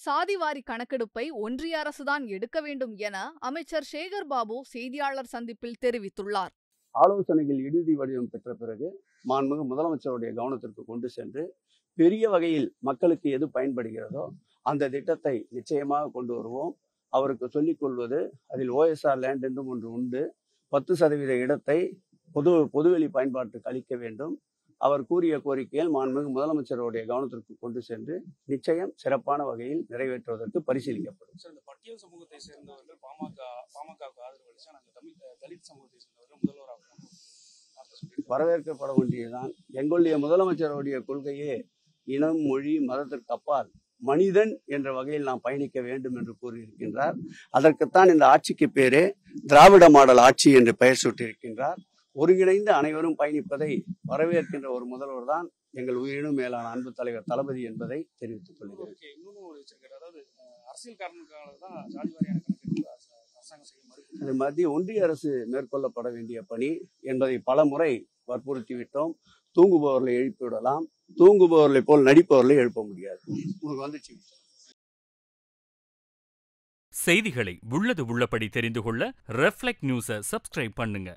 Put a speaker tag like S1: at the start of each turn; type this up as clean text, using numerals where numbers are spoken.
S1: சாதிவாரி கணக்கெடுப்பை ஒன்றிய அரசுதான் எடுக்க வேண்டும் என அமைச்சர் சேகர் பாபு செய்தியாளர் சந்திப்பில் தெரிவித்துள்ளார்.
S2: ஆலோசனைகள் இறுதி வடிவம் பெற்ற பிறகு மாண்புமிகு முதலமைச்சருடைய கவனத்திற்கு கொண்டு சென்று பெரிய வகையில் மக்களுக்கு எது பயன்படுகிறதோ அந்த திட்டத்தை நிச்சயமாக கொண்டு வருவோம். அவருக்கு சொல்லிக் கொள்வது, அதில் OSR லேண்ட் என்றும் ஒன்று உண்டு. 10% இடத்தை பொதுவெளி பயன்பாட்டுக்கு அளிக்க வேண்டும். அவர் கூறிய கோரிக்கைகள் மாண்புமிகு முதலமைச்சருடைய கவனத்திற்கு கொண்டு சென்று நிச்சயம் சிறப்பான வகையில் நிறைவேற்றுவதற்கு பரிசீலிக்கப்படும்.
S3: இந்த பட்டியல் சமூகத்தை சேர்ந்தவர்கள் பாமகவுக்கு ஆதரவு அளிச்சா நாங்கள் தலித் சமூகத்தை சேர்ந்தவர்கள் முதல்வராக
S2: வரவேற்கப்பட வேண்டியதுதான். எங்களுடைய முதலமைச்சருடைய கொள்கையே இனம், மொழி, மதத்திற்கு அப்பால் மனிதன் என்ற வகையில் நாம் பயணிக்க வேண்டும் என்று கூறியிருக்கின்றார். அதற்குத்தான் இந்த ஆட்சிக்கு பேரே திராவிட மாடல் ஆட்சி என்று பெயர் சூட்டியிருக்கின்றார். ஒருங்கிணைந்து அனைவரும் பயணிப்பதை வரவேற்கின்ற ஒரு முதல்வர் தான் எங்கள் உயிரினும் மேலான அன்பு தலைவர் தளபதி என்பதை தெரிவித்துக் கொள்கிறேன்.
S3: அதாவது அரசியல் காரணங்களுக்காக தான் ஜாதிவாரியான கணக்கெடுப்பு அரசாங்கம் செய்ய மறுக்கிறது.
S2: இது மத்திய ஒன்றிய அரசு மேற்கொள்ளப்பட வேண்டிய பணி என்பதை பல முறை வற்புறுத்திவிட்டோம். தூங்குபவர்களை எழுப்பிவிடலாம், தூங்குபவர்களை போல் நடிப்பவர்களை எழுப்ப முடியாது. உங்களுக்கு வந்துச்சு.
S4: செய்திகளை உள்ளது உள்ளபடி தெரிந்து கொள்ள ரெஃப்ளெக்ட் நியூஸை சப்ஸ்கிரைப் பண்ணுங்க.